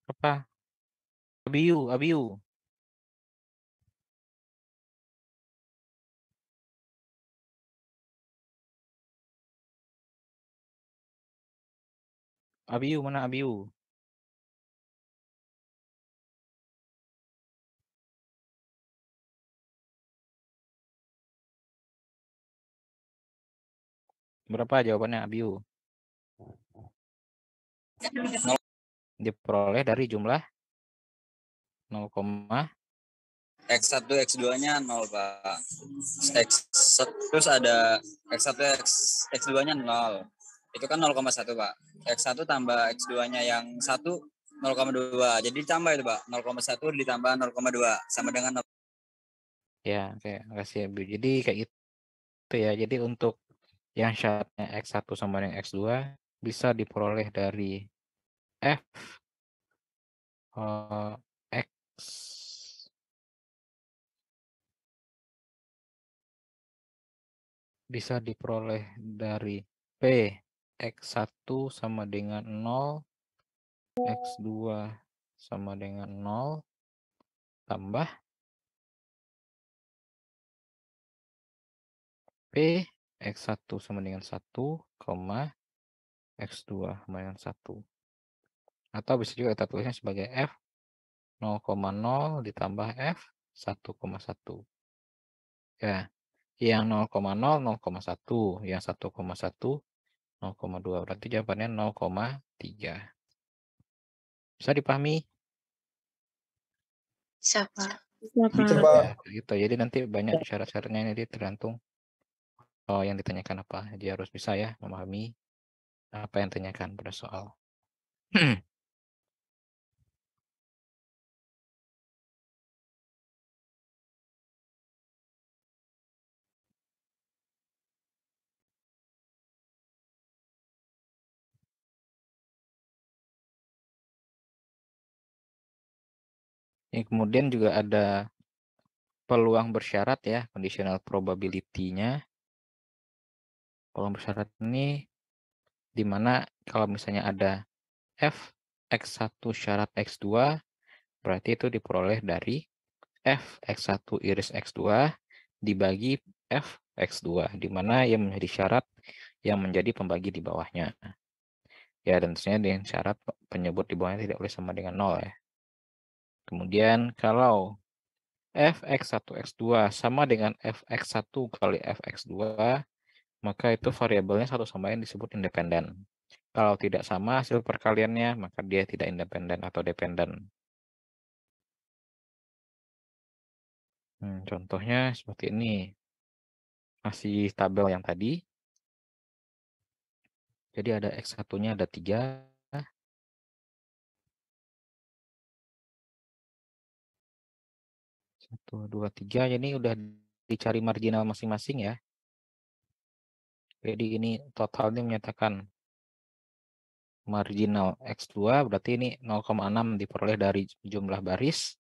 Apa? Abiu, Abiu. Abiu, mana Abiu? Berapa jawabannya Abiu? Diperoleh dari jumlah 0, X1 X2-nya 0, Pak. Terus ada X1 X2-nya 0. Itu kan 0,1, Pak. X1 tambah X2-nya yang 1 0,2. Jadi ditambah itu, Pak. 0,1 ditambah 0,2 sama dengan 0. Ya, oke, makasih Abiu. Jadi kayak gitu ya. Jadi untuk yang syaratnya X1 sama dengan X2 bisa diperoleh dari F X bisa diperoleh dari P X1 sama dengan 0, X2 sama dengan 0, tambah P X1 sama dengan 1, X2 sama dengan 1. Atau bisa juga kita tulisnya sebagai F 0,0 ditambah F 1,1. Ya, yang 0,0 0,1, yang 1,1 0,2. Berarti jawabannya 0,3. Bisa dipahami? Siapa? Ya, gitu. Jadi nanti banyak syarat-syaratnya, jadi tergantung yang ditanyakan apa. Jadi harus bisa ya memahami apa yang ditanyakan pada soal. Ini kemudian juga ada peluang bersyarat ya, conditional probability-nya. Peluang bersyarat ini dimana kalau misalnya ada F X1 syarat X2, berarti itu diperoleh dari F X1 iris X2 dibagi F X2, dimana yang menjadi syarat yang menjadi pembagi di bawahnya. Ya, dan tentunya dengan syarat penyebut di bawahnya tidak boleh sama dengan 0 ya. Kemudian kalau Fx1 X2 sama dengan Fx1 kali Fx2, maka itu variabelnya satu sama lain disebut independen. Kalau tidak sama hasil perkaliannya, maka dia tidak independen atau dependen. Contohnya seperti ini. Masih tabel yang tadi. Jadi ada X1-nya ada 3. 1, 2, 3. Ini udah dicari marginal masing-masing ya. Jadi ini totalnya menyatakan marginal X2, berarti ini 0,6 diperoleh dari jumlah baris.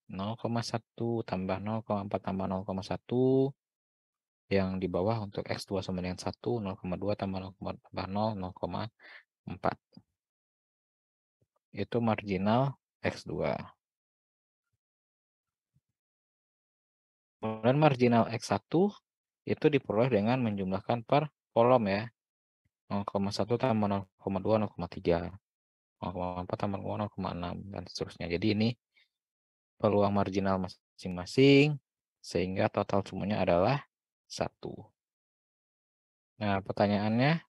0,1 tambah 0,4 tambah 0,1. Yang di bawah untuk X2 sama dengan 1, 0,2 tambah 0,4 tambah 0, 0,4. Itu marginal X2. Kemudian marginal X1 itu diperoleh dengan menjumlahkan per kolom ya. 0,1 tambah 0,2, 0,3. 0,4 tambah 0,6 dan seterusnya. Jadi ini peluang marginal masing-masing sehingga total semuanya adalah 1. Nah, pertanyaannya,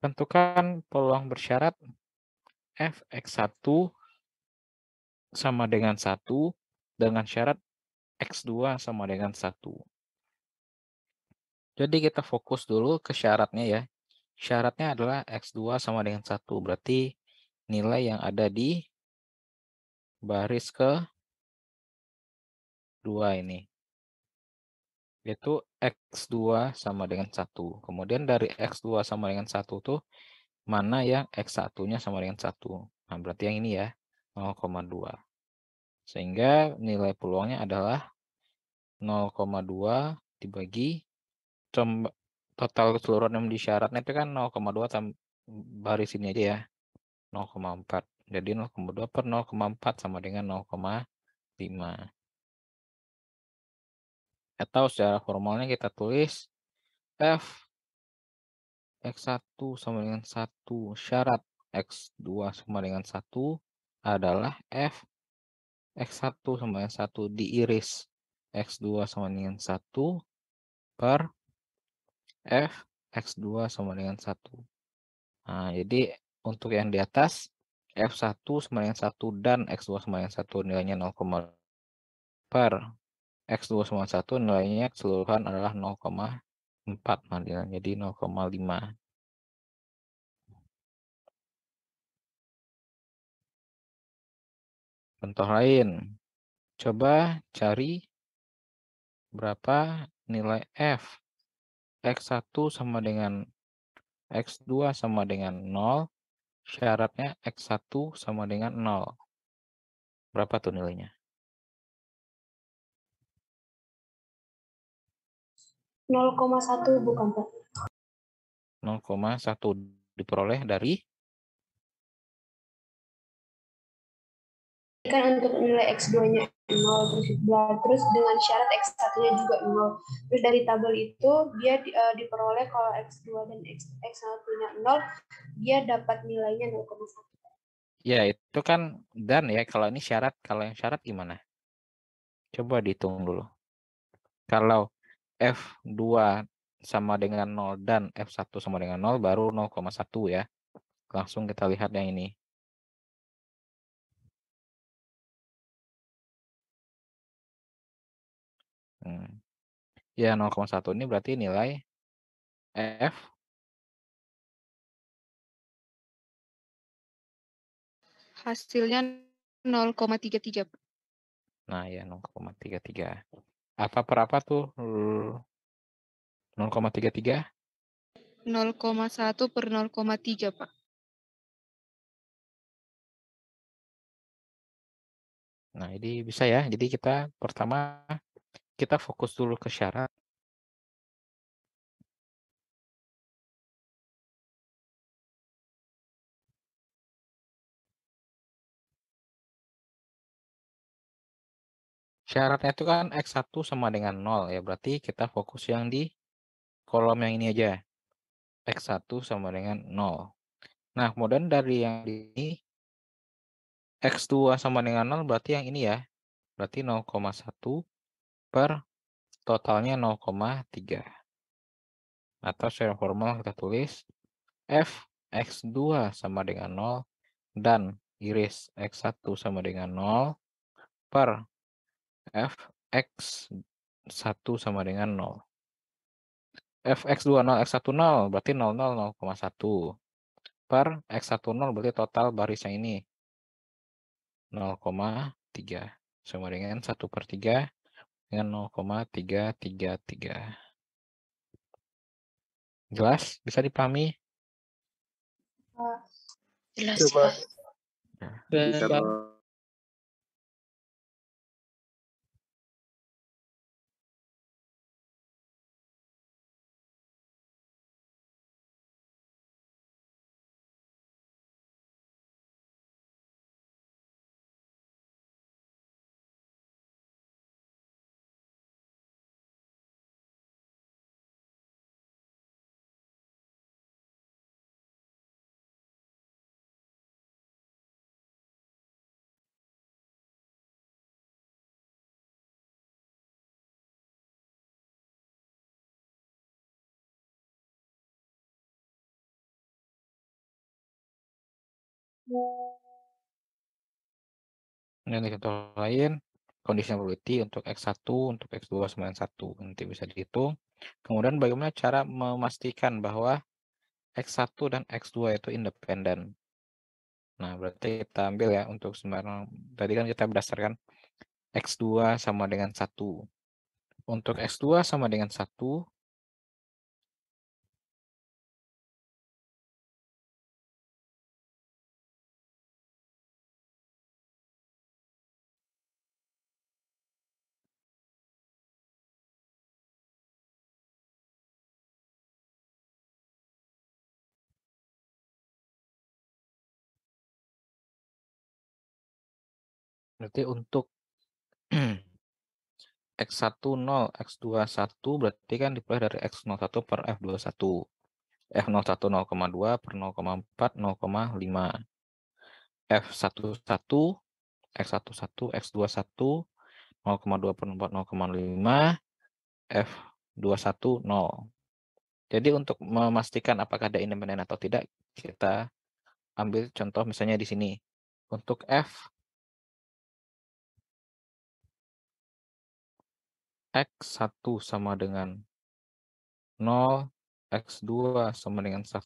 tentukan peluang bersyarat Fx1 sama dengan 1 dengan syarat X2 sama dengan 1. Jadi kita fokus dulu ke syaratnya ya. Syaratnya adalah X2 sama dengan 1. Berarti nilai yang ada di baris ke-2 ini. Yaitu X2 sama dengan 1. Kemudian dari X2 sama dengan 1 tuh mana yang X1-nya sama dengan 1. Nah, berarti yang ini ya, 0,2. Sehingga nilai peluangnya adalah 0,2 dibagi total keseluruhan yang disyaratnya itu kan 0,2 baris ini aja ya, 0,4. Jadi 0,2 per 0,4 sama dengan 0,5. Atau secara formalnya kita tulis F X1 sama dengan 1, syarat X2 sama dengan 1 adalah F X1 sama dengan 1 diiris X2 sama dengan 1 per F X2 sama dengan 1. Nah, jadi untuk yang di atas F1 sama dengan 1 dan X2 sama dengan 1 nilainya 0, per X2 sama 1 nilainya keseluruhan adalah 0,4. Nah, jadi 0,5. Contoh lain, coba cari berapa nilai F. X1 sama dengan X2 sama dengan 0, syaratnya X1 sama dengan 0. Berapa tuh nilainya? 0,1 bukan, Pak? 0,1 diperoleh dari Kan untuk nilai X2-nya 0, terus dengan syarat X1-nya juga 0. Terus dari tabel itu dia diperoleh kalau X2 dan X1-nya 0, dia dapat nilainya 0,1. ya itu kan dan ya, kalau ini syarat, kalau yang syarat gimana? Coba dihitung dulu. Kalau F2 sama dengan 0 dan F1 sama dengan 0 baru 0,1 ya. Langsung kita lihat yang ini. Ya 0,1 ini berarti nilai F. Hasilnya 0,33. Nah ya 0,33. Apa per apa tuh 0,33? 0,1 per 0,3, Pak. Nah ini bisa ya. Jadi kita pertama kita fokus dulu ke syarat. Syaratnya itu kan X1 sama dengan 0 ya. Berarti kita fokus yang di kolom yang ini aja. X1 sama dengan 0. Nah, kemudian dari yang ini X2 sama dengan 0 berarti yang ini ya. Berarti 0,1 per totalnya 0,3. Atau secara formal kita tulis F X2 sama dengan 0 dan iris X1 sama dengan 0 per F X1 sama dengan 0. F X2 0 X1 0 berarti 0 0 0,1 per X1 0 berarti total baris yang ini 0,3 sama dengan 1/3 dengan 0,333. Jelas? Bisa dipahami? Jelas, Coba. Pak. Bisa, Pak. Ini contoh lain, conditionality untuk X1, untuk X2 sama dengan 1. Nanti bisa dihitung. Kemudian bagaimana cara memastikan bahwa X1 dan X2 itu independen. Nah, berarti kita ambil ya untuk sembarang. Tadi kan kita berdasarkan X2 sama dengan 1. Untuk X2 sama dengan 1, Berarti untuk X1 0, X2 1 berarti kan diperoleh dari X01 per F21. F01 0,2 per 0,4, 0,5. F11, X11, X21 0,2 per 4, 0,5. F21 0. Jadi untuk memastikan apakah ada independen atau tidak, kita ambil contoh misalnya di sini. Untuk F X1 sama dengan 0, X2 sama dengan 1,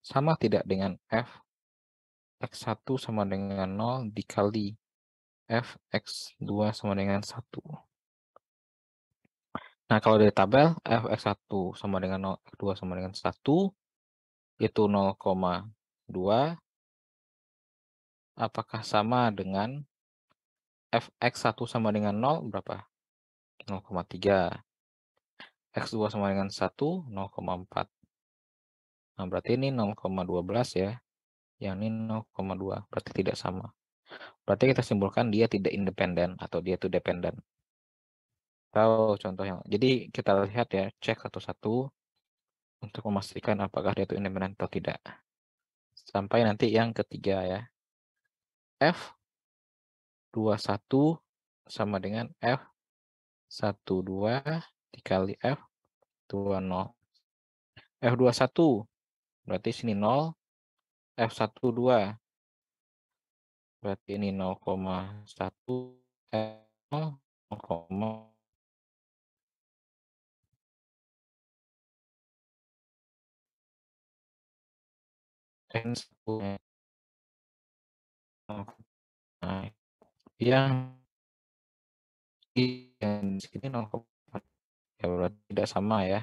sama tidak dengan F X1 sama dengan 0 dikali F X2 sama dengan 1. Nah, kalau dari tabel F X1 sama dengan 0, X2 sama dengan 1, itu 0,2. Apakah sama dengan F X1 sama dengan 0 berapa? 0,3. X2 sama dengan 1, 0,4. Nah, berarti ini 0,12 ya. Yang ini 0,2. Berarti tidak sama. Berarti kita simpulkan dia tidak independen atau dia itu dependen. Tahu contoh yang. Jadi kita lihat ya, cek satu-satu untuk memastikan apakah dia itu independen atau tidak. Sampai nanti yang ketiga ya. F21 sama dengan F12 dikali F20. F21 berarti sini 0, F12 berarti ini 0,1, 0, N1. Nah, yang di sini 0,4 ya berarti tidak sama ya.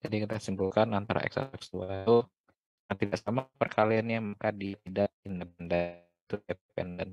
Jadi kita simpulkan antara X1 dan X2 itu tidak sama perkaliannya, maka dia tidak independen, itu dependen.